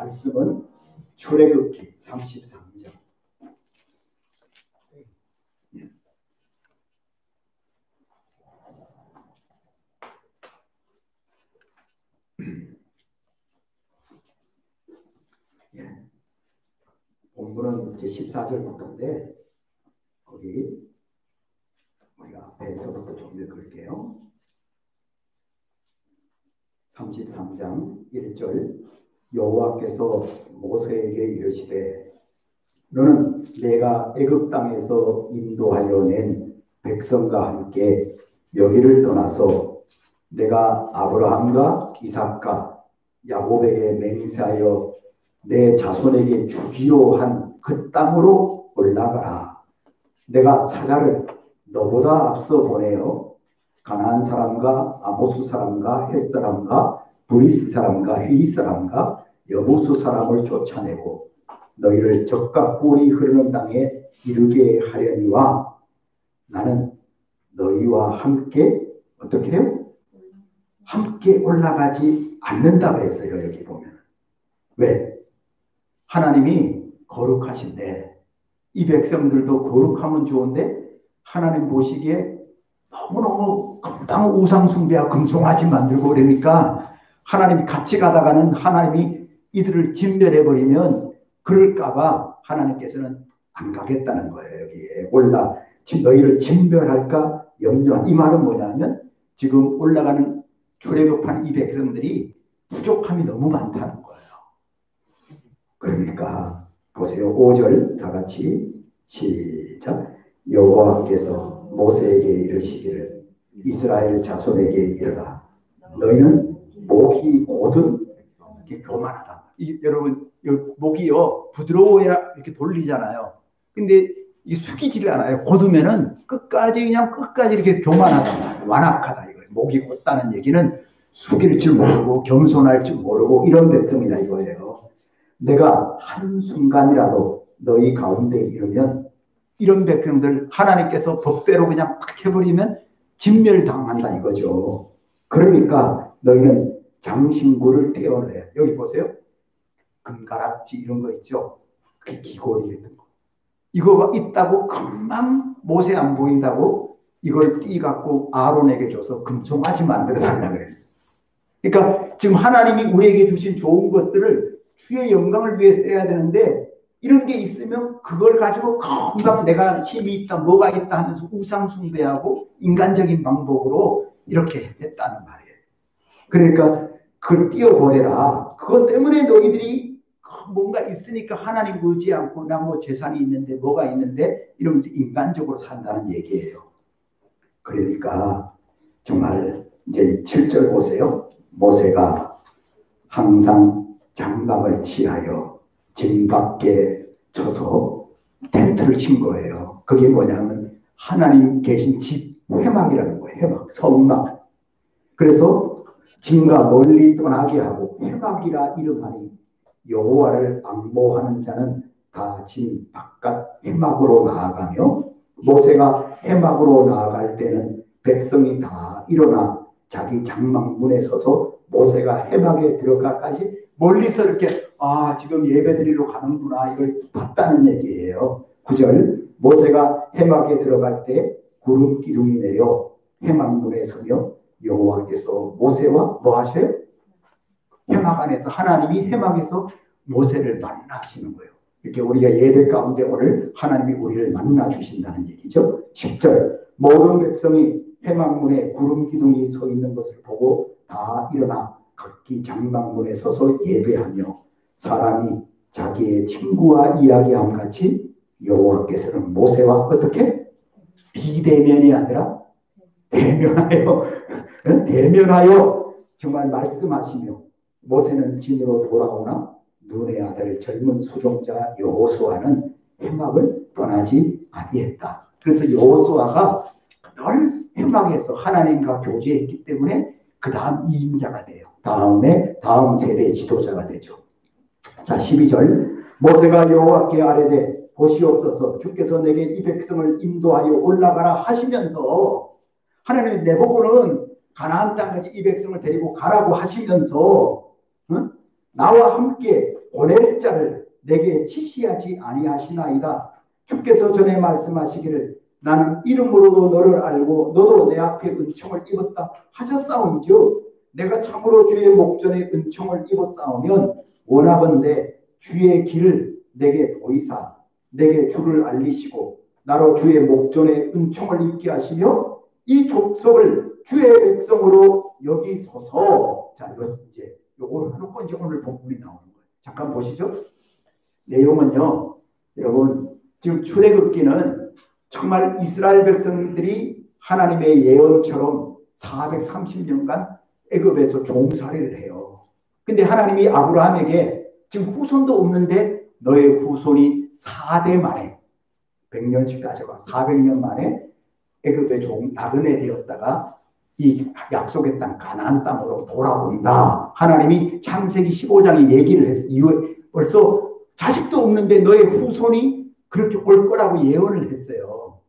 말씀은 출애굽기 33장. 본문은 이제 14절부터인데 거기 우리가 앞에서부터 좀 읽을게요. 33장 1절 여호와께서 모세에게 이르시되 너는 내가 애굽 땅에서 인도하여 낸 백성과 함께 여기를 떠나서 내가 아브라함과 이삭과 야곱에게 맹세하여 내 자손에게 주기로 한 그 땅으로 올라가라. 내가 사자를 너보다 앞서 보내어 가나안 사람과 아모스 사람과 헷 사람과 브리스 사람과 휘 사람과 여부수 사람을 쫓아내고 너희를 적과 꿀이 흐르는 땅에 이르게 하려니와 나는 너희와 함께 어떻게 해요? 함께 올라가지 않는다 그랬어요. 여기 보면 왜? 하나님이 거룩하신데 이 백성들도 거룩하면 좋은데 하나님 보시기에 너무너무 금방 우상숭배와 금송아지 만들고 그러니까 하나님이 같이 가다가는 하나님이 이들을 진멸해버리면 그럴까봐 하나님께서는 안 가겠다는 거예요. 여기에 너희를 진멸할까 염려한 이 말은 뭐냐면 지금 올라가는 출애굽한 이 백성들이 부족함이 너무 많다는 거예요. 그러니까 보세요. 5절 다 같이 시작. 여호와께서 모세에게 이르시기를 이스라엘 자손에게 이르라. 너희는 목이 곧은 이렇게 교만하다. 여러분 목이요 부드러워야 이렇게 돌리잖아요. 근데 이 숙이질 않아요. 곧으면은 끝까지 이렇게 교만하다, 완악하다 이거예요. 목이 곧다는 얘기는 숙일 줄 모르고 겸손할 줄 모르고 이런 백성이라 이거예요. 내가 한순간이라도 너희 가운데 이르면 이런 백성들 하나님께서 법대로 그냥 팍 해버리면 진멸당한다 이거죠. 그러니까 너희는 장신구를 떼어내요. 여기 보세요. 금가락지 이런 거 있죠. 그게 기골이 같은 거. 이거가 있다고 금방 모세 안 보인다고 이걸 띠갖고 아론에게 줘서 금송아지 만들어 달라고 그랬어요. 그러니까 지금 하나님이 우리에게 주신 좋은 것들을 주의 영광을 위해 써야 되는데 이런 게 있으면 그걸 가지고 금방 내가 힘이 있다 뭐가 있다 하면서 우상숭배하고 인간적인 방법으로 이렇게 했다는 말이에요. 그러니까 그걸 띄워보내라. 그것 때문에 너희들이 뭔가 있으니까 하나님 보지 않고 나 뭐 재산이 있는데 뭐가 있는데 이러면서 인간적으로 산다는 얘기예요. 그러니까 정말 이제 7절 보세요. 모세가 항상 장막을 치하여 진 밖에 쳐서 텐트를 친 거예요. 그게 뭐냐면 하나님 계신 집 회막이라는 거예요. 회막, 성막. 그래서 진과 멀리 떠나게 하고 회막이라 이름하니 여호와를 앙모하는 자는 다 진 바깥 회막으로 나아가며 모세가 회막으로 나아갈 때는 백성이 다 일어나 자기 장막문에 서서 모세가 회막에 들어가까지 멀리서 이렇게 지금 예배드리러 가는구나 이걸 봤다는 얘기예요. 9절 모세가 회막에 들어갈 때 구름 기둥이 내려 회막문에 서며 여호와께서 모세와 뭐 하셔요? 회막 안에서 하나님이 회막에서 모세를 만나시는 거예요. 이렇게 우리가 예배 가운데 오늘 하나님이 우리를 만나 주신다는 얘기죠. 10절 모든 백성이 회막문에 구름 기둥이 서 있는 것을 보고 다 일어나 각기 장막문에 서서 예배하며 사람이 자기의 친구와 이야기함 같이 여호와께서는 모세와 어떻게? 비대면이 아니라 대면하여 정말 말씀하시며 모세는 진으로 돌아오나 눈의 아들 젊은 수종자 여호수아는 회막을 떠나지 아니했다. 그래서 여호수아가 늘 회막에서 하나님과 교제했기 때문에 그 다음 2인자가 돼요. 다음 세대의 지도자가 되죠. 자 12절 모세가 여호와께 아뢰되 보시옵소서 주께서 내게 이 백성을 인도하여 올라가라 하시면서 하나님이 내보고는 가나안 땅까지 이 백성을 데리고 가라고 하시면서 나와 함께 보낼 자를 내게 지시하지 아니하시나이다. 주께서 전에 말씀하시기를 나는 이름으로도 너를 알고 너도 내 앞에 은총을 입었다 하셨사온즉 내가 참으로 주의 목전에 은총을 입었사오면 원하건대 주의 길을 내게 보이사 내게 주를 알리시고 나로 주의 목전에 은총을 입게 하시며 이 족속을 주의 백성으로 여기소서. 자, 이제 요걸 해놓고 이제 오늘 본문이 나오는 거예요. 잠깐 보시죠. 내용은요, 여러분, 지금 출애굽기는 정말 이스라엘 백성들이 하나님의 예언처럼 430년간 애굽에서 종살이를 해요. 근데 하나님이 아브라함에게 지금 후손도 없는데 너의 후손이 4대 만에 100년씩 가져가 400년 만에 애굽의 종 나그네 되었다가 이 약속의 땅 가나안 땅으로 돌아온다. 하나님이 창세기 15장에 얘기를 했어요. 벌써 자식도 없는데 너의 후손이 그렇게 올 거라고 예언을 했어요.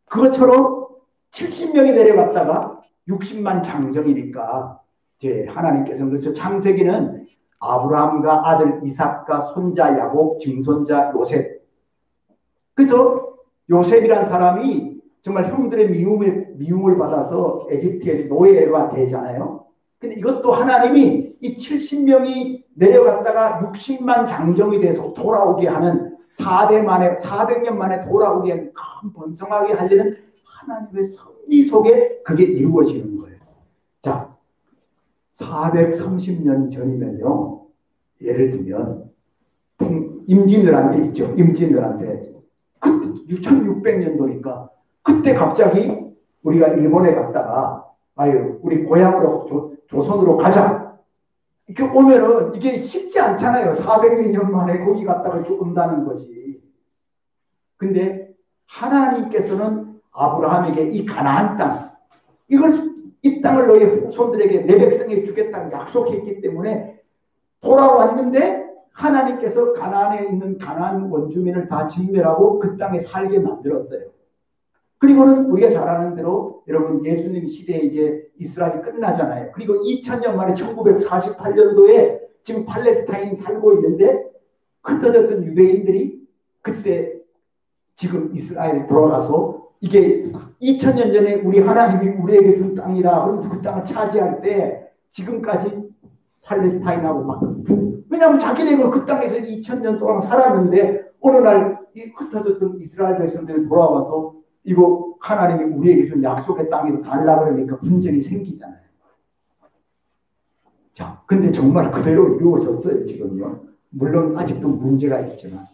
그것처럼 70명이 내려갔다가 60만 장정이니까 이제 하나님께서는 그래서 창세기는 아브라함과 아들 이삭과 손자 야곱, 증손자 요셉. 그래서 요셉이란 사람이 정말 형들의 미움을 받아서 에집트의 노예가 되잖아요. 근데 이것도 하나님이 이 70명이 내려갔다가 60만 장정이 돼서 돌아오게 하는 400년 만에 돌아오게 하는 큰 번성하게 하려는 하나님의 섭리 속에 그게 이루어지는 거예요. 자, 430년 전이면요. 예를 들면 임진왜란때 있죠. 임진왜란때 그때 1600년도니까 그때 갑자기 우리가 일본에 갔다가 아유 우리 고향으로 조선으로 가자 이렇게 오면은 이게 쉽지 않잖아요. 400년 만에 거기 갔다가 이렇게 온다는 거지. 근데 하나님께서는 아브라함에게 이 가나안 땅 이 땅을 너희 후손들에게 내 백성에게 주겠다고 약속했기 때문에 돌아왔는데 하나님께서 가나안에 있는 가나안 원주민을 다 진멸하고 그 땅에 살게 만들었어요. 그리고는 우리가 잘 아는 대로 여러분 예수님 시대에 이제 이스라엘이 끝나잖아요. 그리고 2000년 만에 1948년도에 지금 팔레스타인 살고 있는데 흩어졌던 유대인들이 그때 지금 이스라엘 돌아가서 이게 2000년 전에 우리 하나님이 우리에게 준 땅이다 그러면서 그 땅을 차지할 때 지금까지 팔레스타인하고 막 왜냐하면 자기네가 그 땅에서 2000년 동안 살았는데 어느 날 이 흩어졌던 이스라엘 백성들이 돌아와서 이거 하나님이 우리에게 준 약속의 땅으로 달라 그러니까 분쟁이 생기잖아요. 자, 근데 정말 그대로 이루어졌어요, 지금요. 물론 아직도 문제가 있지만.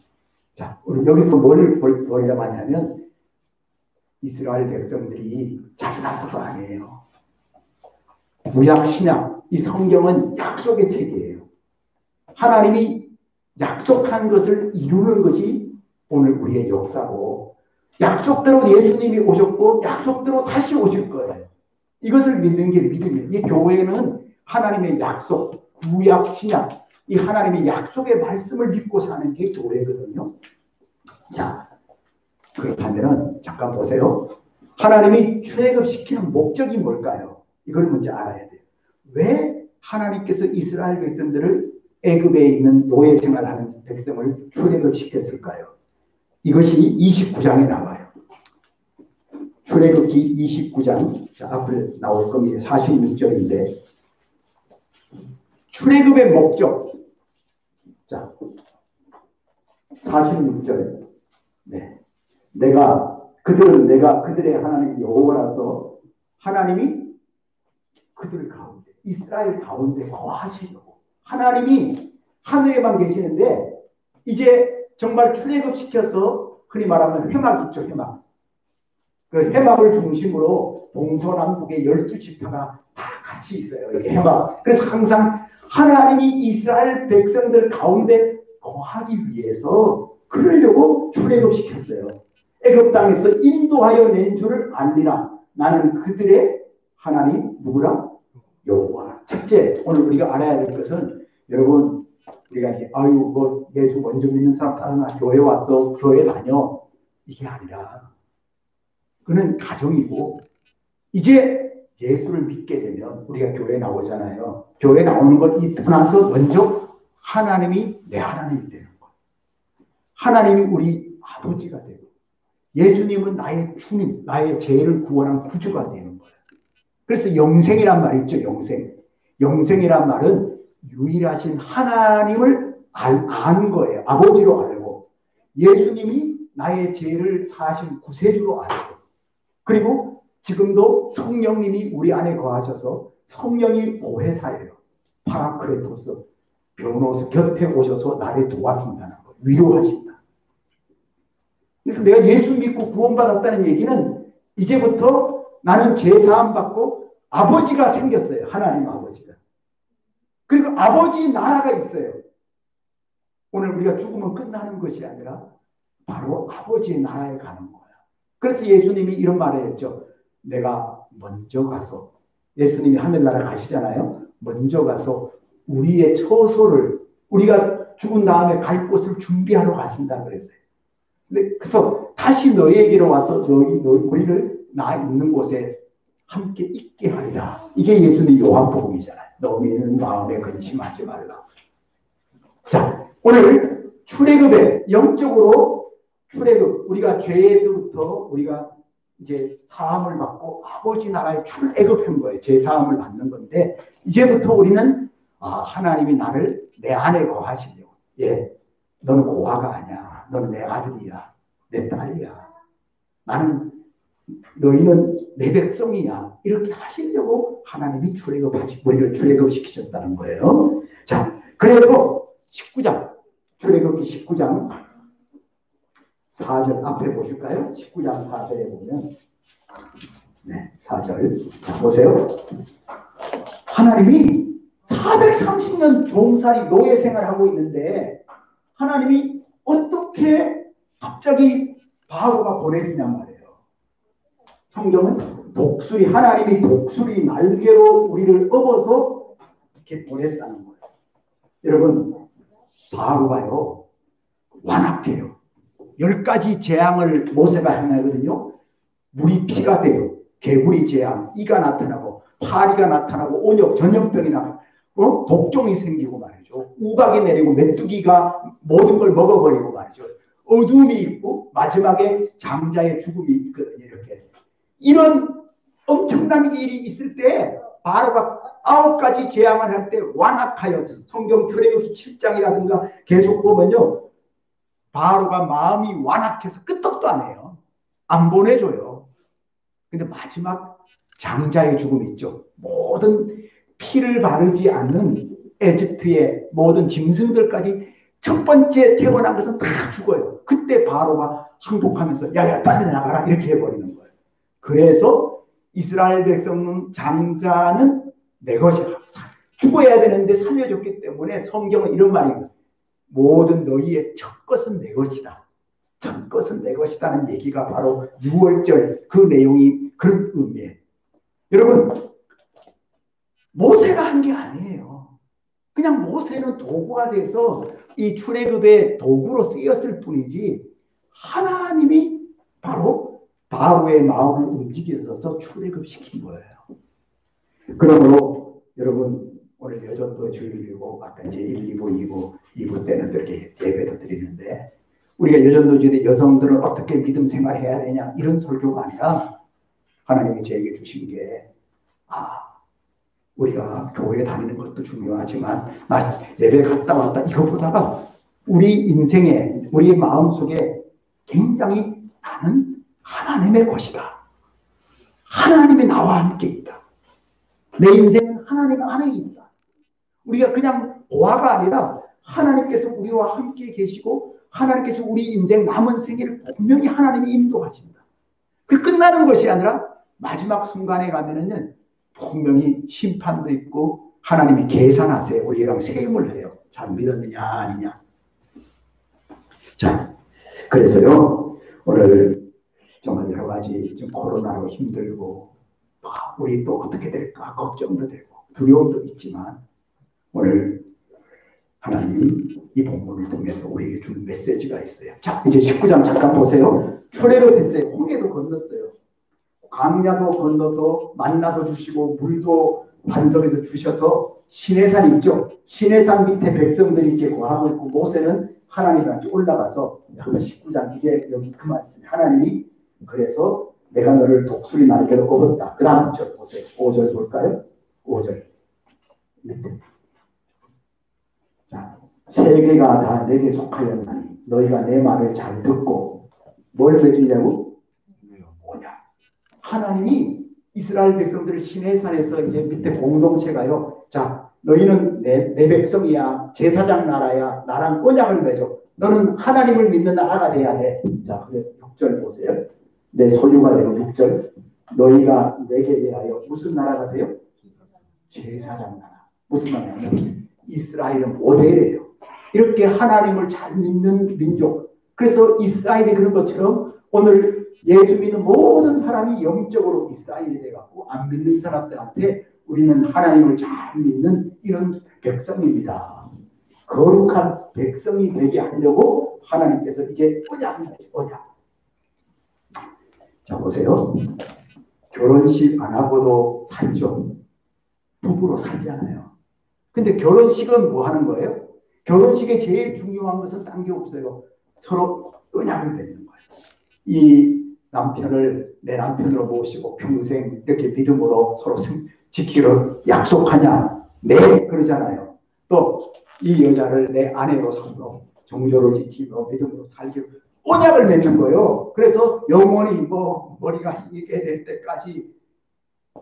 자, 우리 여기서 뭘 보려고 하냐면 이스라엘 백성들이 잘나서가 아니에요. 구약, 신약, 이 성경은 약속의 책이에요. 하나님이 약속한 것을 이루는 것이 오늘 우리의 역사고 약속대로 예수님이 오셨고 약속대로 다시 오실 거예요. 이것을 믿는 게 믿음이에요. 이 교회는 하나님의 약속, 구약, 신약, 이 하나님의 약속의 말씀을 믿고 사는 게 교회거든요. 자, 그렇다면 잠깐 보세요. 하나님이 출애굽시키는 목적이 뭘까요? 이걸 먼저 알아야 돼요. 왜 하나님께서 이스라엘 백성들을 애굽에 있는 노예 생활하는 백성을 출애굽시켰을까요? 이것이 29장에 나와요. 출애굽기 29장, 자, 앞을 나올 겁니다. 46절인데 출애굽의 목적. 자, 46절. 네. 내가 그들의 하나님 여호와라서 하나님이 그들 가운데 이스라엘 가운데 거하시려고 하나님이 하늘에만 계시는데 이제 정말 출애굽시켜서 흔히 말하면 회막 있죠. 회막. 그 회막을 중심으로 동서남북의 12지파가 다 같이 있어요. 이게 회막. 그래서 항상 하나님이 이스라엘 백성들 가운데 거하기 위해서 그러려고 출애굽시켰어요. 애굽 땅에서 인도하여 낸 줄을 알리라. 나는 그들의 하나님 누구라? 여호와. 첫째, 오늘 우리가 알아야 될 것은 여러분 우리가 이제 아유 뭐 예수 먼저 믿는 사람 따라 교회 왔어 교회 다녀 이게 아니라 그는 가정이고 이제 예수를 믿게 되면 우리가 교회 나오잖아요. 교회 나오는 것 떠나서 먼저 하나님이 내 하나님이 되는 거예요. 하나님이 우리 아버지가 되고 예수님은 나의 주님, 나의 죄를 구원한 구주가 되는 거예요. 그래서 영생이란 말이 있죠. 영생. 영생이란 말은 유일하신 하나님을 아는 거예요. 아버지로 알고 예수님이 나의 죄를 사하신 구세주로 알고 그리고 지금도 성령님이 우리 안에 거하셔서 성령이 보혜사예요. 파라크레토스 변호사 곁에 오셔서 나를 도와준다는 거예요. 위로하신다. 그래서 내가 예수 믿고 구원받았다는 얘기는 이제부터 나는 죄사함 받고 아버지가 생겼어요. 하나님 아버지가. 그리고 아버지 나라가 있어요. 오늘 우리가 죽으면 끝나는 것이 아니라 바로 아버지의 나라에 가는 거야. 그래서 예수님이 이런 말을 했죠. 내가 먼저 가서 예수님이 하늘나라 가시잖아요. 먼저 가서 우리의 처소를 우리가 죽은 다음에 갈 곳을 준비하러 가신다 그랬어요. 그래서 다시 너희에게로 와서 우리를 나 있는 곳에 함께 있게 하리라. 이게 예수님 요한복음이잖아요. 너희는 마음에 근심하지 말라. 자, 오늘 출애굽에 영적으로 출애굽 우리가 죄에서부터 우리가 이제 사함을 받고 아버지 나라에 출애굽한 거예요. 죄 사함을 받는 건데 이제부터 우리는 하나님이 나를 내 안에 거하시려고. 예, 너는 고아가 아니야. 너는 내 아들이야. 내 딸이야. 너희는 내 백성이야. 이렇게 하시려고 하나님이 우리를 출애굽시키셨다는 거예요. 자, 그래서 19장 출애굽기 19장 4절 앞에 보실까요? 19장 4절에 보면 4절 자, 보세요. 하나님이 430년 종살이 노예 생활하고 있는데 하나님이 어떻게 갑자기 바로가 보내주냔 말이에요. 성경은 하나님이 독수리 날개로 우리를 업어서 이렇게 보냈다는 거예요. 여러분, 바로가요 완악해요. 10가지 재앙을 모세가 행하거든요. 물이 피가 돼요. 개구리 재앙, 이가 나타나고 파리가 나타나고 온역, 전염병이 나타나고 독종이 생기고 말이죠. 우박이 내리고 메뚜기가 모든 걸 먹어버리고 말이죠. 어둠이 있고 마지막에 장자의 죽음이 있거든요. 이렇게 이런 엄청난 일이 있을 때 바로가 9가지 재앙을 할 때 완악하여서 성경 출애굽기 7장이라든가 계속 보면요. 바로가 마음이 완악해서 끄떡도 안 해요. 안 보내줘요. 근데 마지막 장자의 죽음이 있죠. 모든 피를 바르지 않는 에집트의 모든 짐승들까지 첫 번째 태어난 것은 다 죽어요. 그때 바로가 항복하면서 야야 빨리 나가라 이렇게 해버리는 거예요. 그래서 이스라엘 백성은 장자는 내 것이라. 죽어야 되는데 살려줬기 때문에 성경은 이런 말이에요. 모든 너희의 첫 것은 내 것이다. 첫 것은 내 것이다는 얘기가 바로 6월절 그 내용이 그런 의미예요. 여러분, 모세가 한 게 아니에요. 그냥 모세는 도구가 돼서 이 출애굽의 도구로 쓰였을 뿐이지 하나님이 바로 바로의 마음을 움직여서 출애굽시킨 거예요. 그러므로 여러분 오늘 여전도 주일이고 아까 이제 1, 2부, 2부 때는 이렇게 예배도 드리는데 우리가 여전도 주일에 여성들은 어떻게 믿음 생활해야 되냐 이런 설교가 아니라 하나님이 저에게 주신 게 우리가 교회 다니는 것도 중요하지만 나 예배 갔다 왔다 이것보다가 우리 인생에 우리 마음속에 굉장히 나는 하나님의 것이다. 하나님이 나와 함께 있다. 내 인생은 하나님 안에 있다. 우리가 그냥 고아가 아니라 하나님께서 우리와 함께 계시고 하나님께서 우리 인생 남은 생애를 분명히 하나님이 인도하신다. 그 끝나는 것이 아니라 마지막 순간에 가면은 분명히 심판도 있고 하나님이 계산하세요. 우리랑 세임을 해요. 잘 믿었느냐 아니냐. 자, 그래서요 오늘 정말 여러 가지 지금 코로나로 힘들고 우리 또 어떻게 될까 걱정도 되고 두려움도 있지만 오늘 하나님이 이 본문을 통해서 우리에게 주는 메시지가 있어요. 자, 이제 19장 잠깐 보세요. 출애굽했어요. 홍해도 건넜어요. 광야도 건너서 만나도 주시고 물도 반석에도 주셔서 시내산 있죠. 시내산 밑에 백성들이 이렇게 거하고 있고 모세는 하나님이랑 올라가서 한번 19장 이게 여기 그 말씀이 하나님이 그래서 내가 너를 독수리 날개로 업었다. 그 다음 절 보세요. 5절 볼까요? 5절 밑에 자, 세계가 다 내게 속하였나니 너희가 내 말을 잘 듣고 뭘 맺으려고? 뭐냐? 하나님이 이스라엘 백성들을 시내산에서 이제 밑에 공동체가요. 자, 너희는 내 백성이야. 제사장 나라야. 나랑 언약을 맺어. 너는 하나님을 믿는 나라가 돼야 돼. 자, 6절 보세요. 내 소유가 되고 6절. 너희가 내게 대하여 무슨 나라가 돼요? 제사장 나라. 무슨 말이냐면 이스라엘은 모델이에요. 이렇게 하나님을 잘 믿는 민족. 그래서 이스라엘이 그런 것처럼 오늘 예수 믿는 모든 사람이 영적으로 이스라엘이 돼갖고 안 믿는 사람들한테 우리는 하나님을 잘 믿는 이런 백성입니다. 거룩한 백성이 되게 하려고 하나님께서 이제 언약을 맺어. 언약. 자 보세요. 결혼식 안 하고도 살죠. 부부로 살잖아요. 근데 결혼식은 뭐 하는 거예요? 결혼식에 제일 중요한 것은 딴 게 없어요. 서로 언약을 맺는 거예요. 이 남편을 내 남편으로 모시고 평생 이렇게 믿음으로 서로 지키러 약속하냐? 네, 그러잖아요. 또 이 여자를 내 아내로 삼고 정조를 지키고 믿음으로 살기로 언약을 맺는 거예요. 그래서 영원히 머리가 휘게 될 때까지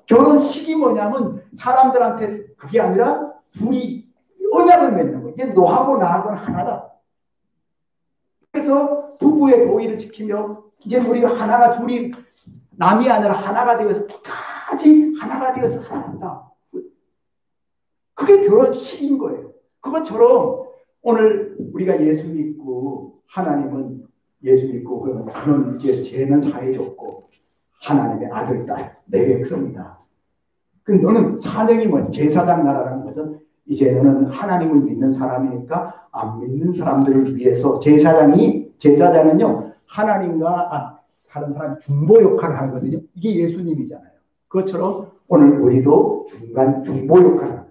결혼식이 뭐냐면 사람들한테 그게 아니라 둘이 언약을 맺는 거예요. 이제 너하고 나하고는 하나다. 그래서 부부의 도의를 지키며 이제 우리가 하나가 둘이 남이 아니라 하나가 되어서 끝까지 하나가 되어서 살아간다. 그게 결혼식인 거예요. 그것처럼 오늘 우리가 예수 믿고 하나님은 예수 믿고 그는 이제 죄는 사해줬고 하나님의 아들, 딸, 내 백성이다. 근데 너는 사명이 뭐지? 제사장 나라라는 것은 이제 너는 하나님을 믿는 사람이니까 안 믿는 사람들을 위해서 제사장은요 하나님과 다른 사람 중보 역할을 하거든요. 이게 예수님이잖아요. 그것처럼 오늘 우리도 중보 역할을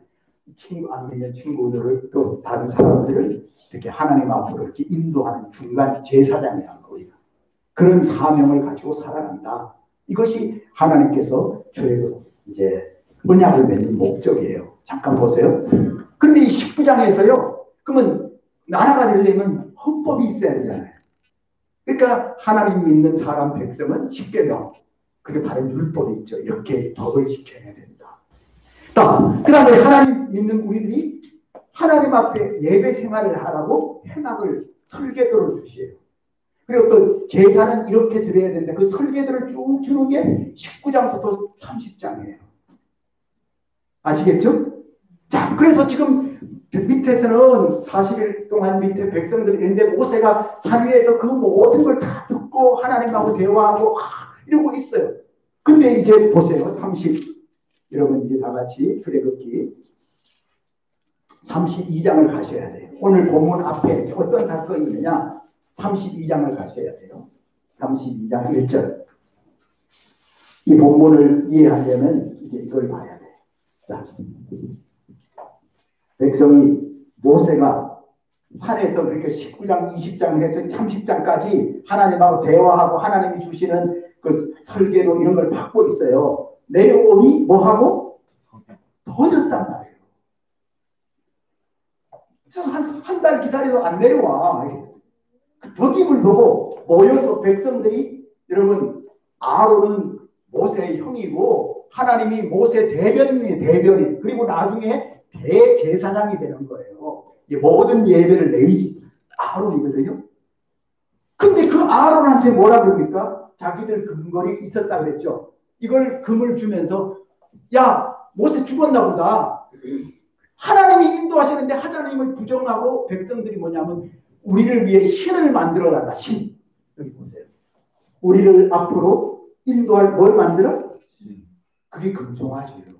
친구 안 믿는 친구들을 또 다른 사람들을 이렇게 하나님 앞으로 이렇게 인도하는 중간 제사장이라는 거 우리가 그런 사명을 가지고 살아간다. 이것이 하나님께서 저에게 이제 언약을 맺는 목적이에요. 잠깐 보세요. 그런데 이 19장에서요. 그러면 나라가 되려면 헌법이 있어야 되잖아요. 그러니까 하나님 믿는 사람 백성은 10계명 그게 바로 율법이 있죠. 이렇게 법을 지켜야 된다. 그 다음에 하나님 믿는 우리들이 하나님 앞에 예배 생활을 하라고 해막을 설계도를 주시에요. 그리고 또 제사는 이렇게 드려야 되는데 그 설계도를 쭉 주는 게 19장부터 30장이에요. 아시겠죠? 자, 그래서 지금 밑에서는 40일 동안 밑에 백성들이 있는데 모세가 산 위에서 그 모든 걸 다 듣고 하나님하고 대화하고 이러고 있어요. 근데 이제 보세요. 여러분 이제 다 같이 출애굽기 32장을 가셔야 돼요. 오늘 본문 앞에 어떤 사건이 있느냐? 32장을 가셔야 돼요. 32장 1절. 이 본문을 이해하려면 이제 이걸 봐야 돼요. 자, 백성이 모세가 산에서 그렇게 19장, 20장 해서 30장까지 하나님하고 대화하고 하나님이 주시는 그 설계로 이런 걸 받고 있어요. 내려오니 뭐하고? 더졌단 말이에요. 한 달 기다려도 안 내려와. 그 더김을 보고 모여서 백성들이 여러분 아론은 모세의 형이고 하나님이 모세 대변인 그리고 나중에 대제사장이 되는 거예요. 모든 예배를 레위 아론이거든요. 근데 그 아론한테 뭐라 그럽니까? 자기들 금걸이 있었다 그랬죠. 이걸 금을 주면서 야 모세 죽었나 보다. 하나님이 인도하시는데 하나님을 부정하고 백성들이 뭐냐면 우리를 위해 신을 만들어달라. 신. 여기 보세요. 우리를 앞으로 인도할 뭘 만들어? 그게 금송아지예요.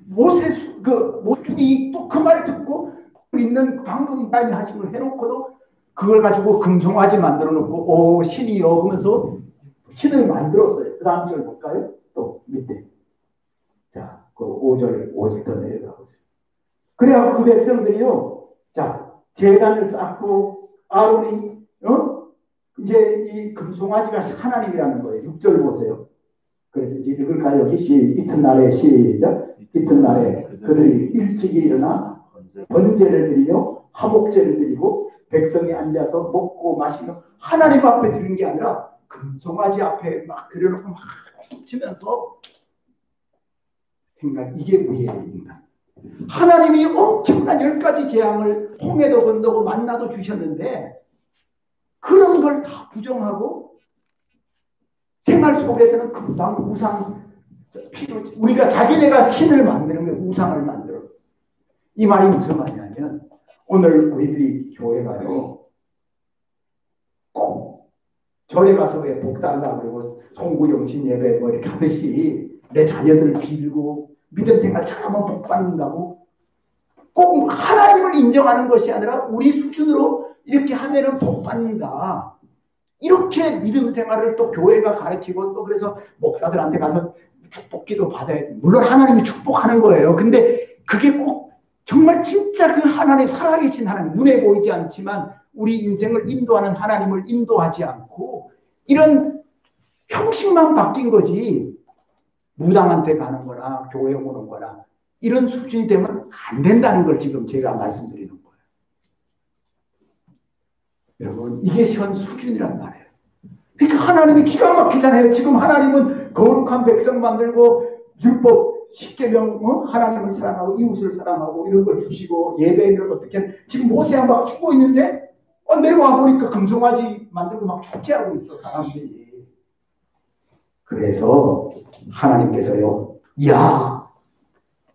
모세이 또 그 말 듣고 있는 방금 말씀하신 걸 해놓고도 그걸 가지고 금송아지 만들어 놓고 신이요 하면서 신을 만들었어요. 그 다음 절 볼까요? 또 밑에. 자, 그 5절 더 내려가고 있어요. 그래야 그 백성들이요. 자, 제단을 쌓고 아론이 이제 이 금송아지가 하나님이라는 거예요. 6절 보세요. 그래서 이제 읽을까요? 여기 이튿날에 시작. 이튿날에 그들이 일찍이 일어나 번제를 드리며 화목제를 드리고 백성이 앉아서 먹고 마시며 하나님 앞에 드린 게 아니라 금송아지 앞에 막 들여놓고 막 춤추면서 생각, 이게 우리의 인간. 하나님이 엄청난 10가지 재앙을 홍해도 건너고 만나도 주셨는데 그런 걸 다 부정하고 생활 속에서는 금방 우상, 우리가 자기네가 신을 만드는 게 우상을 만들어. 이 말이 무슨 말이냐면 오늘 우리들이 교회 가요. 꼭 절에 가서 왜 복 달라고 그러고 송구영신 예배 뭐 이렇게 하듯이 내 자녀들 빌고 믿음 생활 잘하면 복 받는다고 꼭 하나님을 인정하는 것이 아니라 우리 수준으로 이렇게 하면은 복 받는다. 이렇게 믿음 생활을 또 교회가 가르치고 또 그래서 목사들한테 가서 축복기도 받아야 돼. 물론 하나님이 축복하는 거예요. 근데 그게 꼭 정말 진짜 그 하나님, 살아계신 하나님, 눈에 보이지 않지만 우리 인생을 인도하는 하나님을 인도하지 않고 이런 형식만 바뀐 거지 무당한테 가는 거나 교회 오는 거나 이런 수준이 되면 안 된다는 걸 지금 제가 말씀드리는 거예요. 여러분, 이게 현 수준이란 말이에요. 그러니까 하나님이 기가 막히잖아요. 지금 하나님은 거룩한 백성 만들고 율법 10계명 하나님을 사랑하고 이웃을 사랑하고 이런 걸 주시고 예배를 어떻게 지금 모세가 막 추고 있는데 내려와 보니까 금송아지 만들고 막 축제하고 있어 사람들이. 그래서 하나님께서요. 이야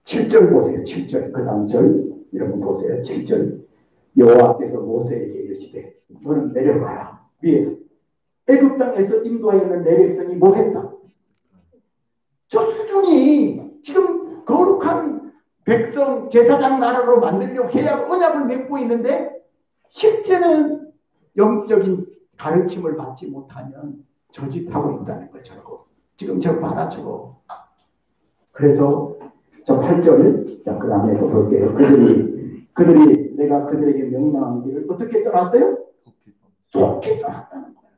7절 보세요. 7절 그 다음 절 여러분 보세요. 7절 여호와께서 모세에게 이르시되 너는 내려가라 위에서 애굽 땅에서 인도하였는 내 백성이 뭐했다? 저 수준이 지금 거룩한 백성 제사장 나라로 만들려고 계약 언약을 맺고 있는데 실제는 영적인 가르침을 받지 못하면 저짓하고 있다는 거죠. 지금 저 받아주고 그래서 저 8절 자 그 다음에 또 볼게요. 그들이 내가 그들에게 명령한 길을 어떻게 떠났어요? 속히 떠났다는 거예요.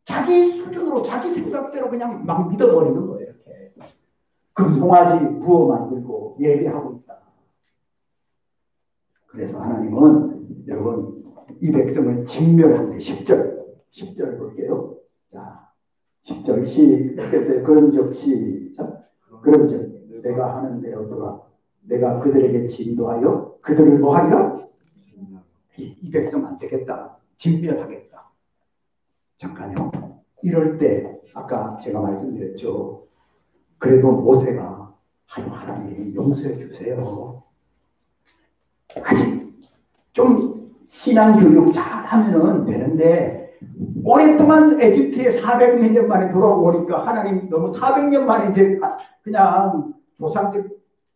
자기 수준으로 자기 생각대로 그냥 막 믿어버리는 거예요. 이렇게. 금송아지 부어 만들고 예배하고 있다. 그래서 하나님은 여러분 이 백성을 진멸한대. 10절 볼게요. 자 10절 시작했어요. 그런즉 시작. 그런즉 내가 하는 대로더라. 내가 그들에게 진도하여 그들을 뭐하리라? 이 백성 안 되겠다. 진멸하겠다. 잠깐요. 이럴 때 아까 제가 말씀드렸죠. 그래도 모세가 하나님 용서해 주세요. 아직 좀 신앙교육 잘하면은 되는데 오랫동안 에집트에 400몇 년 만에 돌아오니까 하나님 너무 400년 만에 이제 그냥 조상적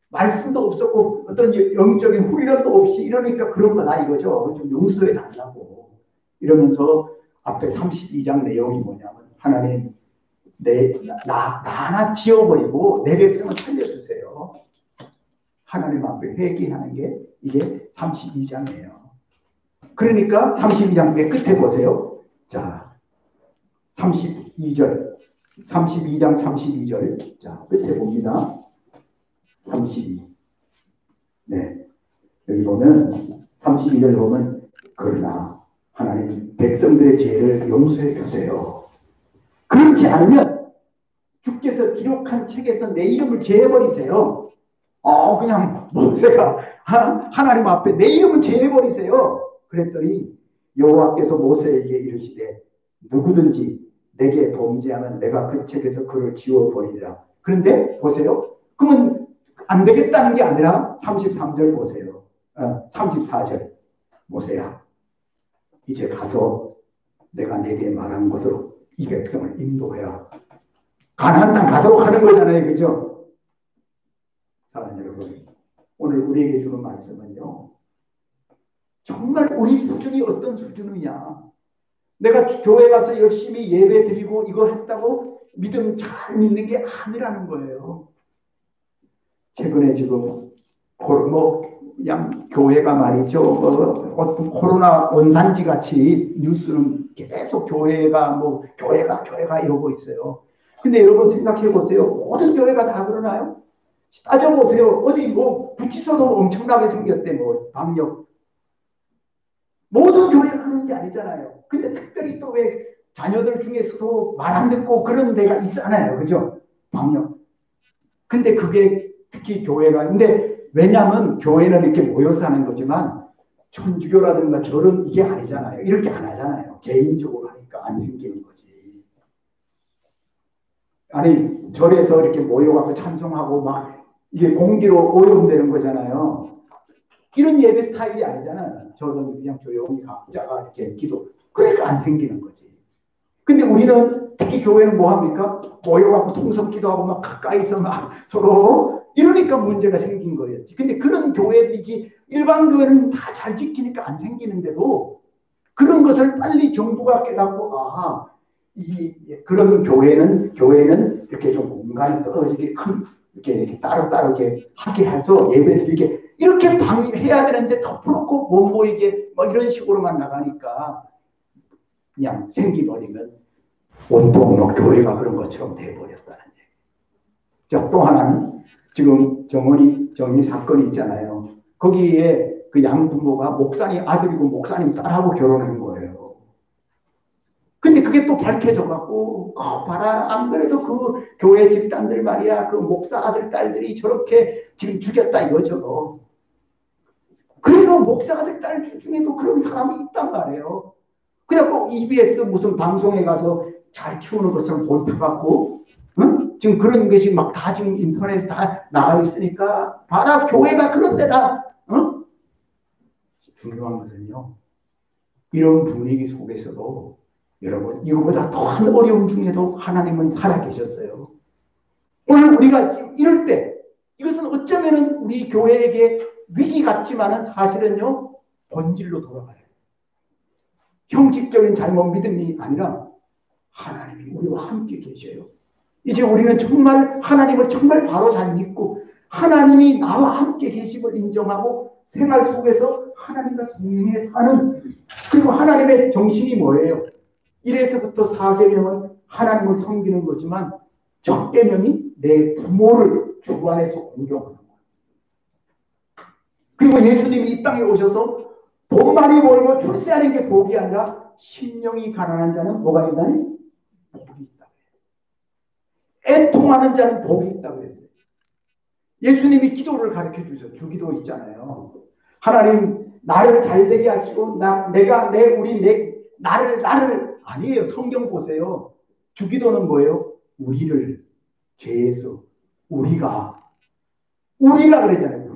말씀도 없었고 어떤 영적인 훈련도 없이 이러니까 그런 거다 이거죠. 좀 용서해 달라고 이러면서 앞에 32장 내용이 뭐냐면 하나님 나 하나 지워버리고 내 백성을 살려주세요. 하나님 앞에 회개하는 게 이게 32장이에요. 그러니까 32장 맨 끝에 보세요. 자 32절 32장 32절 자 끝에 봅니다. 32 네 여기 보면 32절 보면 그러나 하나님 백성들의 죄를 용서해 주세요. 그렇지 않으면 주께서 기록한 책에서 내 이름을 제해버리세요. 그냥 모세가 하나님 앞에 내 이름을 제해버리세요. 그랬더니 여호와께서 모세에게 이르시되 누구든지 내게 범죄하면 내가 그 책에서 그를 지워버리리라. 그런데 보세요. 그러면 안 되겠다는 게 아니라 33절 보세요. 34절 모세야 이제 가서 내가 내게 말한 곳으로 이 백성을 인도해라. 가나안 땅 가도록 하는 거잖아요. 그죠? 사랑하는 여러분 오늘 우리에게 주는 말씀은요. 정말 우리 수준이 어떤 수준이냐. 내가 교회 가서 열심히 예배 드리고 이거 했다고 믿음 잘 믿는 게 아니라는 거예요. 최근에 지금 그냥 교회가 말이죠. 어떤 코로나 원산지 같이 뉴스는 계속 교회가 이러고 있어요. 근데 여러분 생각해 보세요. 모든 교회가 다 그러나요? 따져보세요. 어디 구치소도 엄청나게 생겼대, 방역. 모든 교회가 그런 게 아니잖아요. 근데 특별히 또 왜 자녀들 중에서도 말 안 듣고 그런 데가 있잖아요. 그죠? 방역. 근데 그게 특히 근데 왜냐하면 교회는 이렇게 모여서 하는 거지만 천주교라든가 절은 이게 아니잖아요. 이렇게 안 하잖아요. 개인적으로 하니까 안 생기는 거지. 아니, 절에서 이렇게 모여갖고 찬송하고 막 이게 공기로 오염되는 거잖아요. 이런 예배 스타일이 아니잖아요. 저는 그냥 조용히 각자가 이렇게 기도. 그러니까 안 생기는 거지. 근데 우리는 특히 교회는 뭐 합니까? 모여갖고 통성 기도하고 막 가까이서 막 서로 이러니까 문제가 생긴 거였지. 근데 그런 교회들이지 일반 교회는 다 잘 지키니까 안 생기는데도 그런 것을 빨리 정부가 깨닫고 그런 교회는 이렇게 좀 공간이 떨어지게 이렇게 따로따로 이렇게 하게 해서 예배를 이렇게 방해해야 되는데 덮어놓고 못 모이게 이런 식으로만 나가니까 그냥 생기버리면 온통 교회가 그런 것처럼 돼버렸다는 얘기. 자, 또 하나는 지금 정의 사건이 있잖아요. 거기에 그 양부모가 목사님 아들이고 목사님 딸하고 결혼한 거예요. 근데 그게 또 밝혀져갖고 봐라, 안 그래도 그 교회 집단들 말이야, 그 목사 아들 딸들이 저렇게 지금 죽였다 이거죠. 그래도 목사 아들 딸 중에도 그런 사람이 있단 말이에요. 그래갖고 EBS 무슨 방송에 가서 잘 키우는 것처럼 볼펴갖고 지금 그런 것이 막 다 지금 인터넷에 다 나와 있으니까 봐라, 교회가 그런 데다. 중요한 것은요, 이런 분위기 속에서도 여러분, 이거보다 더한 어려움 중에도 하나님은 살아계셨어요. 오늘 우리가 지금 이럴 때 이것은 어쩌면 우리 교회에게 위기 같지만은 사실은요, 본질로 돌아가요. 형식적인 잘못 믿음이 아니라 하나님이 우리와 함께 계셔요. 이제 우리는 정말 하나님을 정말 바로 잘 믿고 하나님이 나와 함께 계심을 인정하고 생활 속에서 하나님과 동행해 사는, 그리고 하나님의 정신이 뭐예요? 1에서부터 4계명은 하나님을 섬기는 거지만 첫 계명이 내 부모를 주 안에서 공경하는 거예요. 그리고 예수님이 이 땅에 오셔서 돈 많이 벌고 출세하는 게 복이 아니라 심령이 가난한 자는 뭐가 있다니? 복이 있다. 애통하는 자는 복이 있다 그랬어요. 예수님이 기도를 가르쳐 주셔. 주기도 있잖아요. 하나님 나를 잘되게 하시고 나를 아니에요. 성경 보세요. 주기도는 뭐예요? 우리를 죄에서 우리가 그러잖아요.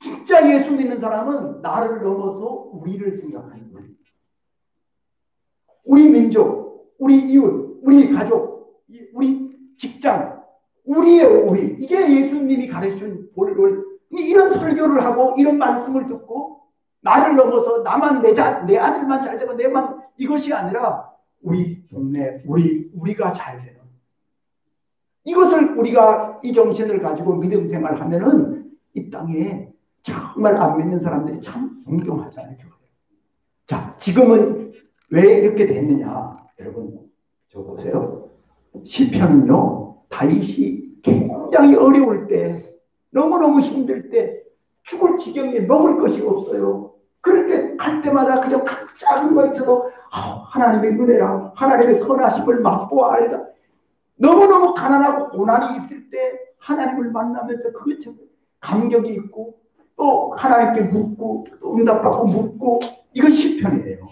진짜 예수 믿는 사람은 나를 넘어서 우리를 생각하는 거예요. 우리 민족, 우리 이웃, 우리 가족, 우리 직장, 우리예요. 우리. 이게 예수님이 가르쳐준 본론. 이런 설교를 하고 이런 말씀을 듣고 나를 넘어서 나만 내 아들만 잘 되고 내만, 이것이 아니라 우리 동네, 우리가 잘 되는, 이것을 우리가 이 정신을 가지고 믿음 생활을 하면은 이 땅에 정말 안 믿는 사람들이 참 존경하잖아요. 자, 지금은 왜 이렇게 됐느냐? 여러분, 저 보세요. 시편은요, 다윗이 굉장히 어려울 때, 너무너무 힘들 때, 죽을 지경에 먹을 것이 없어요. 그럴 때 갈 때마다 그저 작은 거 있어도 하나님의 은혜랑 하나님의 선하심을 맛보아 알다. 너무너무 가난하고 고난이 있을 때 하나님을 만나면서 그것처럼 감격이 있고 또 하나님께 묻고 또 응답받고 묻고, 이거 시편이에요.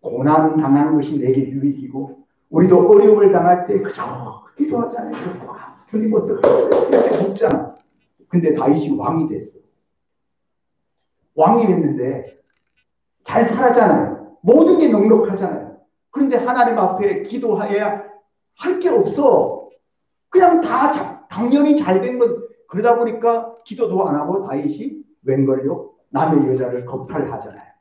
고난 당하는 것이 내게 유익이고, 우리도 어려움을 당할 때 그저 기도하잖아요. 주님 어떡해 이렇게 묻잖아. 근데 다윗이 왕이 됐어. 왕이 됐는데 잘 살았잖아요. 모든 게 넉넉하잖아요. 그런데 하나님 앞에 기도해야 할 게 없어. 그냥 다 당연히 잘 된 건, 그러다 보니까 기도도 안 하고 다윗이 웬걸요? 남의 여자를 겁탈하잖아요.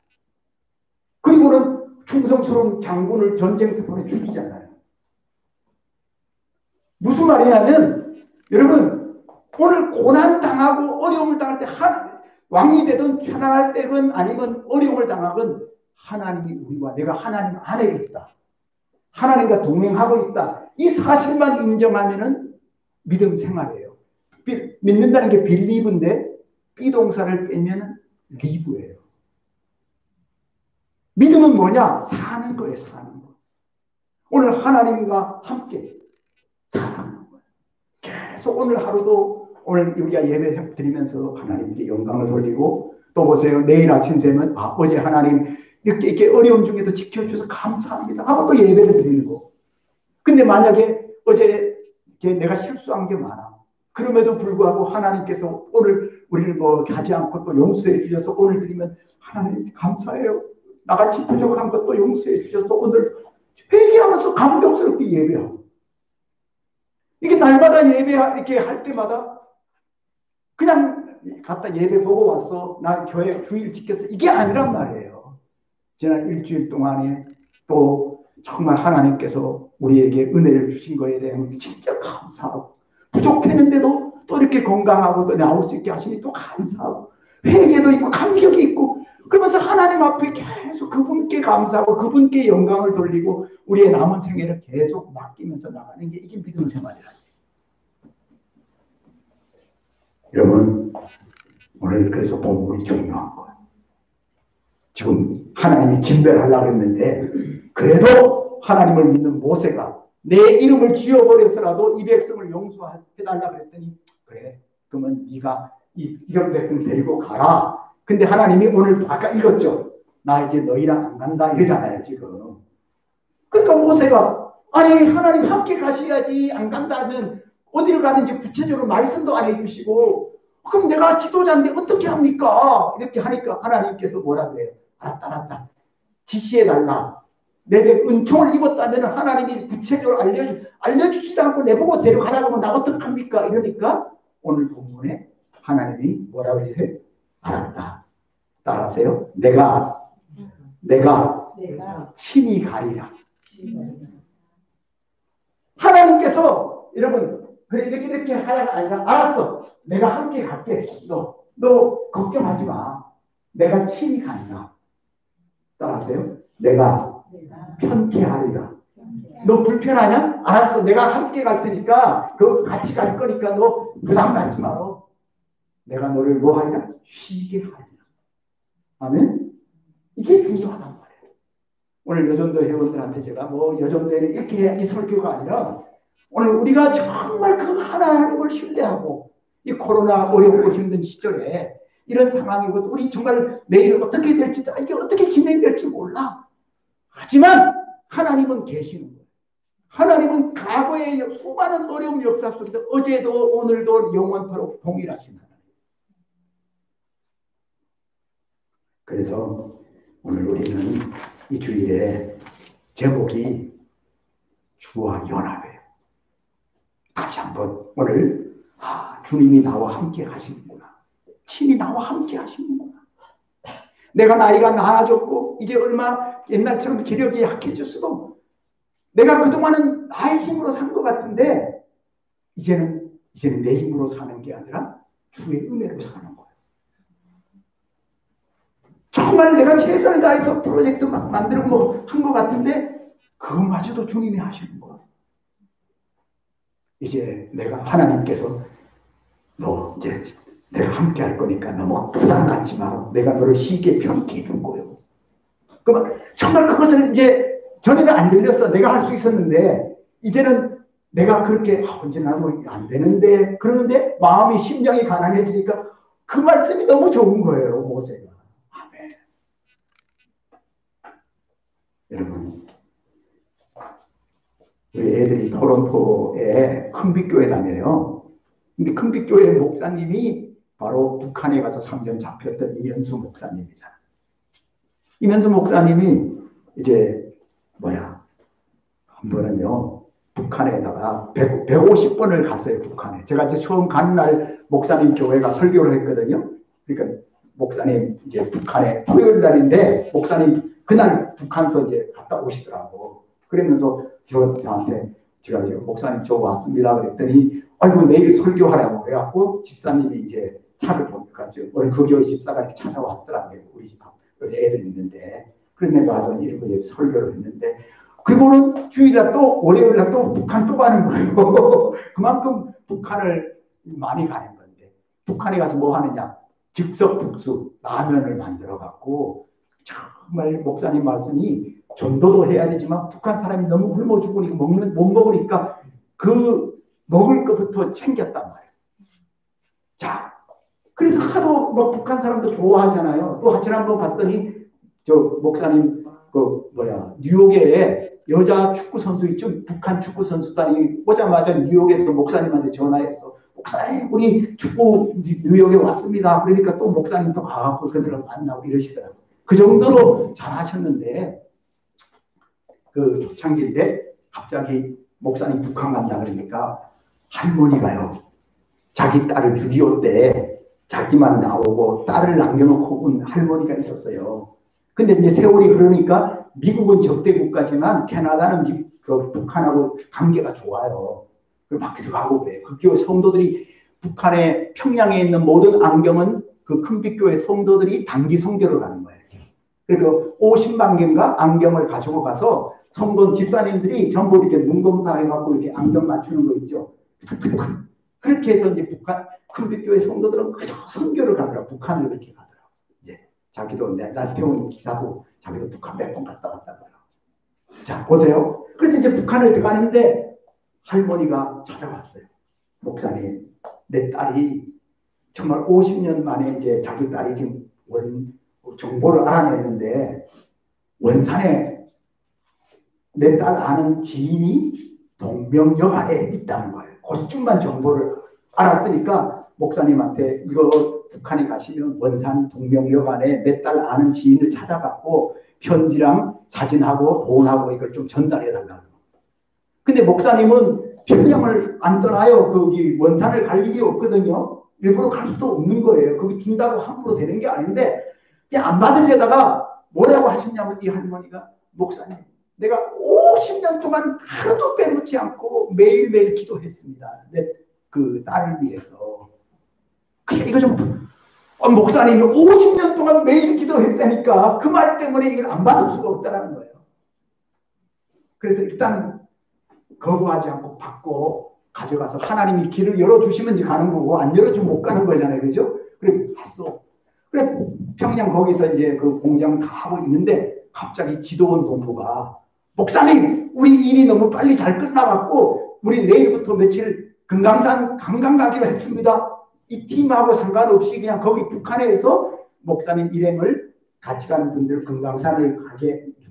그리고는 충성스러운 장군을 전쟁터에 죽이잖아요. 무슨 말이냐면, 여러분, 오늘 고난 당하고 어려움을 당할 때 왕이 되든 편안할 때든 아니면 어려움을 당하건 하나님이 우리와 내가 하나님 안에 있다. 하나님과 동행하고 있다. 이 사실만 인정하면은 믿음 생활이에요. 믿는다는 게 빌리브인데 비동사를 빼면 리브예요. 믿음은 뭐냐? 사는 거예요. 사는 거. 오늘 하나님과 함께 사는 거예요. 계속 오늘 하루도 오늘 우리가 예배 드리면서 하나님께 영광을 돌리고 또 보세요. 내일 아침 되면 어제 하나님 이렇게 어려움 중에도 지켜주셔서 감사합니다 하고 또 예배를 드리는 거. 근데 만약에 어제 내가 실수한 게 많아. 그럼에도 불구하고 하나님께서 오늘 우리를 하지 않고 또 용서해 주셔서 오늘 드리면 하나님 감사해요. 나같이 부족한 것도 용서해 주셔서 오늘 회개하면서 감격스럽게 예배하고. 이게 날마다 예배 이렇게 할 때마다 그냥 갔다 예배 보고 왔어. 나 교회 주일 지켰어. 이게 아니란 말이에요. 지난 일주일 동안에 또 정말 하나님께서 우리에게 은혜를 주신 거에 대한 진짜 감사하고 부족했는데도 또 이렇게 건강하고 또 나올 수 있게 하시니 또 감사하고 회개도 있고 감격이 있고 그러면서 하나님 앞에 계속 그분께 감사하고 그분께 영광을 돌리고 우리의 남은 생애를 계속 맡기면서 나가는 게 이게 믿음 생활이라는 거예요. 여러분 오늘 그래서 본문이 중요한 거예요. 지금 하나님이 진멸하려고 했는데 그래도 하나님을 믿는 모세가 내 이름을 지어버려서라도 이 백성을 용서해달라고 했더니 그래 그러면 네가 이런 백성 데리고 가라. 근데 하나님이 오늘 아까 읽었죠. 나 이제 너희랑 안 간다 이러잖아요 지금. 그러니까 모세가 아니 하나님 함께 가셔야지 안 간다면 어디로 가든지 구체적으로 말씀도 안 해주시고 그럼 내가 지도자인데 어떻게 합니까? 이렇게 하니까 하나님께서 뭐라고 해요? 알았다 지시해달라. 내게 은총을 입었다면 하나님이 구체적으로 알려주지도 않고 내보고 데려가라고 하면 나 어떡합니까? 이러니까 오늘 본문에 하나님이 뭐라고 하세요? 알았다. 따라하세요. 내가 친히 가리라. 하나님께서 여러분 그래 이렇게 하라가 아니라 알았어. 내가 함께 갈게. 너 걱정하지 마. 내가 친히 간다. 따라하세요. 내가 편케 하리라. 너 불편하냐? 알았어. 내가 함께 갈 테니까 같이 갈 거니까 너 부담 갖지 마라. 내가 너를 뭐 하리라? 쉬게 하리라. 아멘? 이게 중요하단 말이에요. 오늘 여전도 회원들한테 제가 여전도에는 이렇게 해야 이 설교가 아니라 오늘 우리가 정말 그 하나님을 신뢰하고 이 코로나 어렵고 힘든 시절에 이런 상황이고 우리 정말 내일 어떻게 될지 이게 어떻게 진행될지 몰라. 하지만 하나님은 계시는 거예요. 하나님은 과거의 수많은 어려운 역사 속에서 어제도 오늘도 영원토록 동일하신 하나님. 그래서 오늘 우리는 이 주일에 제목이 주와 연합이에요. 다시 한번 오늘 주님이 나와 함께 하시는구나. 친히 나와 함께 하시는구나. 내가 나이가 많아졌고 이제 얼마 옛날처럼 기력이 약해졌어도 내가 그동안은 나의 힘으로 산 것 같은데 이제는 내 힘으로 사는 게 아니라 주의 은혜로 사는 거예요. 정말 내가 최선을 다해서 프로젝트 막 만들고 한 것 같은데 그것마저도 주님이 하시는 거예요. 이제 내가 하나님께서 너 이제 내가 함께 할 거니까 너무 부담 갖지 마라. 내가 너를 쉬게 편케 해준 거예요. 그러면 정말 그것을 이제 전에는 안 들렸어. 내가 할 수 있었는데 이제는 내가 그렇게 언제 나도 안 되는데 그러는데 마음이 심령이 가난해지니까 그 말씀이 너무 좋은 거예요. 모세가. 아멘. 여러분 우리 애들이 토론토에 큰빛교회 다녀요. 근데 큰빛교회 목사님이 바로 북한에 가서 3년 잡혔던 이면수 목사님이잖아. 이면수 목사님이 이제 한 번은요 북한에다가 150번을 갔어요. 북한에. 제가 이제 처음 간 날 목사님 교회가 설교를 했거든요. 그러니까 목사님 이제 북한에 토요일 날인데 목사님 그날 북한서 이제 갔다 오시더라고. 그러면서 저한테 제가 목사님 저 왔습니다 그랬더니 아이고 내일 설교하라고 그래갖고 집사님이 이제 차를 보니까 그 교회 집사가 이렇게 찾아왔더라고요. 우리 집 애들 있는데 그래서 내가 와서 이렇게 설교를 했는데 그거는 주일날 또 월요일날 또 북한 또 가는 거예요. 그만큼 북한을 많이 가는 건데 북한에 가서 뭐 하느냐 즉석국수 라면을 만들어 갖고 정말 목사님 말씀이 전도도 해야 되지만 북한 사람이 너무 굶어 죽으니까 못 먹으니까 그 먹을 것부터 챙겼단 말이에요. 자, 그래서 하도 뭐 북한 사람도 좋아하잖아요. 또 지난번 봤더니 저 목사님 뉴욕에 여자 축구 선수 있죠. 북한 축구 선수단이 오자마자 뉴욕에서 목사님한테 전화해서 목사님 우리 축구 뉴욕에 왔습니다. 그러니까 또 목사님도 가갖고 그들을 만나고 이러시더라고요. 그 정도로 잘하셨는데 그 초창기인데 갑자기 목사님 북한 간다 그러니까 할머니가요. 자기 딸을 6.25 때 자기만 나오고 딸을 남겨놓고 온 할머니가 있었어요. 근데 이제 세월이 흐르니까 미국은 적대 국가지만 캐나다는 북한하고 관계가 좋아요. 막 들어가고 그래요. 그 교회 성도들이 북한의 평양에 있는 모든 안경은 그 큰빛교회 성도들이 단기 선교를 가는 거예요. 그리고 50만 개인가 안경을 가지고 가서 성도 집사님들이 전부 이렇게 눈 검사해갖고 이렇게 안경 맞추는 거 있죠. 그렇게 해서 이제 북한 큰빛교회 성도들은 그저 선교를 가더라고. 북한을 그렇게 가더라고. 이제 자기도 날 배운 기사도 자기도 북한 몇 번 갔다 왔다 그러더라고. 자 보세요. 그래서 이제 북한을 들어가는데 할머니가 찾아왔어요. 목사님, 내 딸이 정말 50년 만에 이제 자기 딸이 지금 정보를 알아냈는데 원산에 내 딸 아는 지인이 동명역 안에 있다는 거예요. 그쪽만 정보를 알았으니까 목사님한테 이거 북한에 가시면 원산 동명역 안에 내 딸 아는 지인을 찾아갖고 편지랑 사진하고 돈하고 이걸 좀 전달해 달라고. 근데 목사님은 평양을 안 떠나요. 거기 원산을 갈 일이 없거든요. 일부러 갈 수도 없는 거예요. 거기 준다고 함부로 되는 게 아닌데 그냥 안 받으려다가 뭐라고 하셨냐면 이 할머니가 목사님 내가 50년 동안 하루도 빼놓지 않고 매일매일 기도했습니다. 내 그 딸을 위해서. 그러니까 이거 좀 목사님이 50년 동안 매일 기도했다니까 그 말 때문에 이걸 안 받을 수가 없다는 거예요. 그래서 일단 거부하지 않고 받고 가져가서 하나님이 길을 열어주시면 가는 거고 안 열어주면 못 가는 거잖아요. 그죠? 그래 갔어. 그래 평양 거기서 이제 그 공장 다 하고 있는데 갑자기 지도원 동무가 목사님 우리 일이 너무 빨리 잘 끝나갖고 우리 내일부터 며칠 금강산 관광 가기로 했습니다. 이 팀하고 상관없이 그냥 거기 북한에서 목사님 일행을 같이 가는 분들 금강산을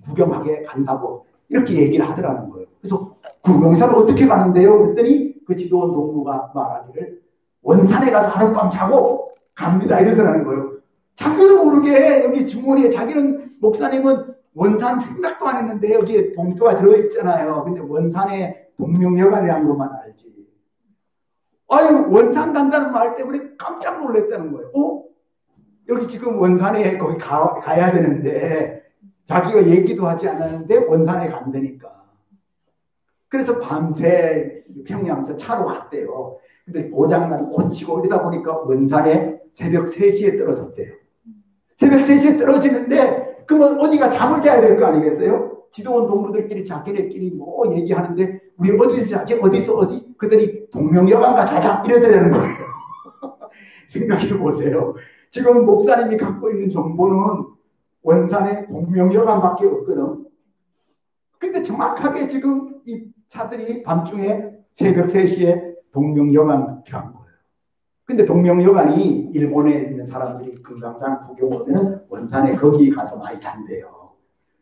구경하게 간다고 이렇게 얘기를 하더라는 거예요. 그래서 금강산을 어떻게 가는데요? 그랬더니 그 지도원 동무가 말하기를 원산에 가서 하룻밤 자고 갑니다 이러더라는 거예요. 자기도 모르게 여기 주머니에 자기는 목사님은 원산 생각도 안 했는데 여기에 봉투가 들어있잖아요. 근데 원산에 동명여관이라는 것만 알지. 아유 원산 간다는 말 때문에 깜짝 놀랐다는 거예요. 여기 지금 원산에 거기 가야 되는데 자기가 얘기도 하지 않았는데 원산에 간다니까. 그래서 밤새 평양에서 차로 갔대요. 근데 고장나도 고치고 이러다 보니까 원산에 새벽 3시에 떨어졌대요. 새벽 3시에 떨어지는데 그러면 어디가 잠을 자야 될 거 아니겠어요? 지도원 동무들끼리 자기네끼리 뭐 얘기하는데 우리 어디서 자지? 어디서 어디? 그들이 동명여관가 자자 이러더라는 거예요. 생각해 보세요. 지금 목사님이 갖고 있는 정보는 원산에 동명여관밖에 없거든. 근데 정확하게 지금 이 차들이 밤중에 새벽 3시에 동명여관 들어간 거예요. 근데 동명여관이 일본에 있는 사람들이 금강산 구경 오면 원산에 거기 가서 많이 잔대요.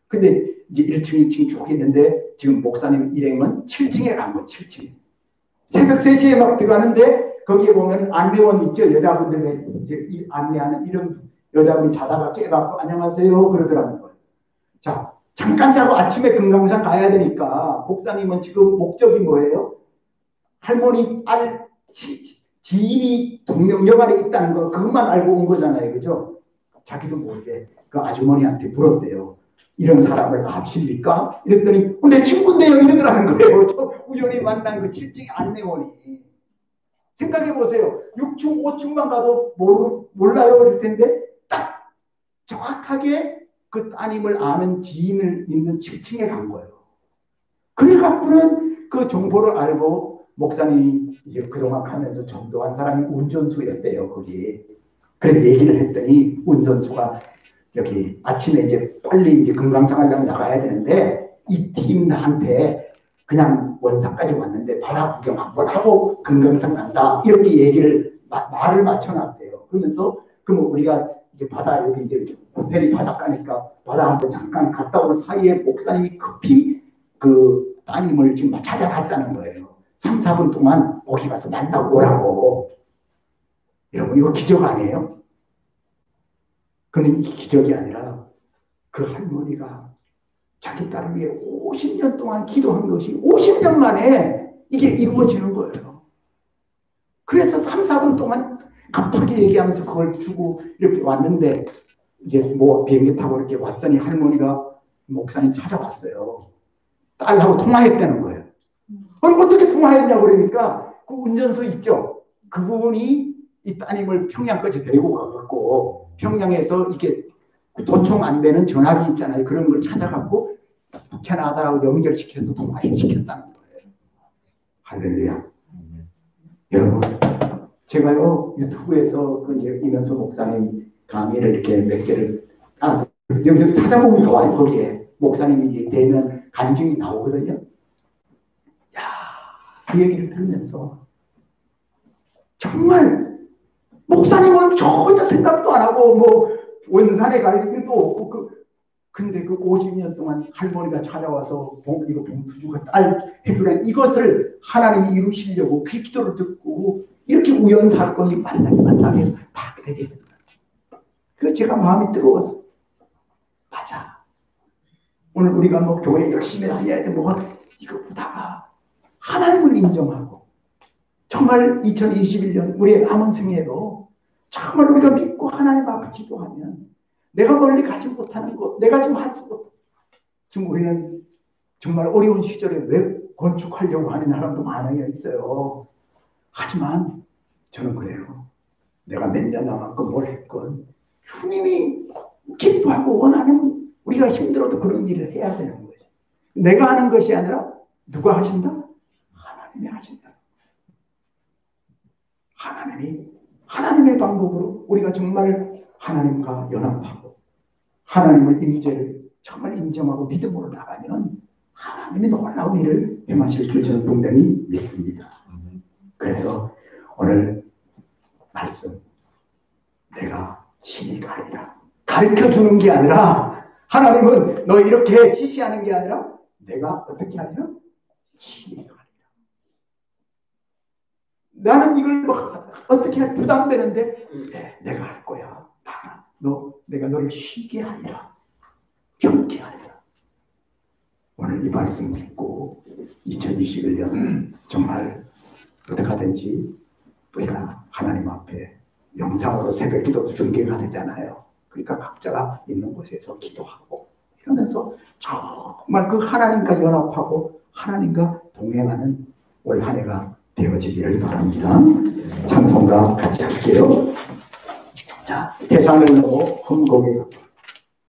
근데 이제 1층, 2층 쭉 있는데 지금 목사님 일행은 7층에 간 거예요. 7층에. 새벽 3시에 막 들어가는데 거기에 보면 안내원 있죠. 여자분들 이제 안내하는 이런 여자분이 자다가 깨갖고 안녕하세요 그러더라는 거예요. 자 잠깐 자고 아침에 금강산 가야 되니까 목사님은 지금 목적이 뭐예요? 할머니 딸 지인이 동명여관에 있다는 거 그것만 알고 온 거잖아요. 그죠? 자기도 모르게 그 아주머니한테 물었대요. 이런 사람을 압십니까? 이랬더니 내 친구인데요 이러더라는 거예요. 저 우연히 만난 그 7층 안내원이. 생각해 보세요. 6층 5층만 가도 몰라요 그럴 텐데 딱 정확하게 그 따님을 아는 지인을 있는 7층에 간 거예요. 그래갖고는 그 정보를 알고 목사님이 이제 그동안 가면서 전도한 사람이 운전수였대요 거기. 그래서 얘기를 했더니 운전수가 여기 아침에 이제 빨리 이제 금강산하려고 나가야 되는데 이 팀한테 그냥 원산까지 왔는데 바다 구경 한번 하고 금강산 간다 이렇게 얘기를 말을 맞춰놨대요. 그러면서 그럼 우리가 이제 바다 여기 이제 호텔이 바닷가니까 바다 한번 잠깐 갔다 오는 사이에 목사님이 급히 그 따님을 지금 찾아갔다는 거예요. 3, 4분 동안 거기 가서 만나고 오라고. 여러분 이거 기적 아니에요? 그런데 이 기적이 아니라 그 할머니가 자기 딸을 위해 50년 동안 기도한 것이 50년 만에 이게 이루어지는 거예요. 그래서 3, 4분 동안 급하게 얘기하면서 그걸 주고 이렇게 왔는데 이제 뭐 비행기 타고 이렇게 왔더니 할머니가 목사님 찾아왔어요. 딸하고 통화했다는 거예요. 아니 어떻게 통화했냐고 그러니까 그 운전수 있죠. 그분이 이 따님을 평양까지 데리고 가갖고 평양에서 이게 도청 안 되는 전화기 있잖아요. 그런 걸 찾아갖고 캐나다하고 연결시켜서 통화를 시켰다는 거예요. 할렐루야. 여러분, 제가요 유튜브에서 그 이제 이면서 목사님 강의를 이렇게 몇 개를 여기 찾아보면 나와요. 거기에 목사님이 되면 간증이 나오거든요. 야, 그 얘기를 들으면서 정말 목사님은 전혀 생각도 안 하고 뭐 원산에 갈 일도 없고 근데 그 50년 동안 할머니가 찾아와서 이거 봉투주가 딸 해주란 이것을 하나님이 이루시려고 그 기도를 듣고 이렇게 우연 사건이 만나게 다 되게 된다. 그래서 제가 마음이 뜨거웠어. 맞아. 오늘 우리가 뭐 교회 열심히 다녀야 돼 뭐가 이것보다가 하나님을 인정하고 정말 2021년 우리의 남은 생애도 정말 우리가 믿고 하나님 앞에 기도하면 내가 멀리 가지 못하는 것, 내가 지금 하지 못. 지금 우리는 정말 어려운 시절에 왜 건축하려고 하는 사람도 많이 있어요. 하지만 저는 그래요. 내가 몇 년 남았건 뭘 했건 주님이 기뻐하고 원하는 우리가 힘들어도 그런 일을 해야 되는 거죠. 내가 하는 것이 아니라 누가 하신다? 하나님이 하신다. 하나님의 방법으로 우리가 정말 하나님과 연합하고 하나님의 임재를 정말 인정하고 믿음으로 나가면 하나님이 놀라운 일을 행하실 줄 저는 분명히 믿습니다. 그래서 오늘 말씀 내가 신이 가리라 가르쳐주는 게 아니라 하나님은 너 이렇게 지시하는 게 아니라 내가 어떻게 하냐? 신이 가리라. 나는 이걸 뭐 어떻게 부담되는데 내가 할 거야. 내가 너를 쉬게 하리라. 경게 하리라. 오늘 이 말씀 듣고 2021년 정말 어떻게 하든지 우리가 하나님 앞에 영상으로 새벽 기도 중계가 되잖아요. 그러니까 각자가 있는 곳에서 기도하고 이러면서 정말 그 하나님과 연합하고 하나님과 동행하는 올 한 해가 되어지기를 바랍니다. 찬송가 같이 할게요. 자, 대상을 넘어 흠곡에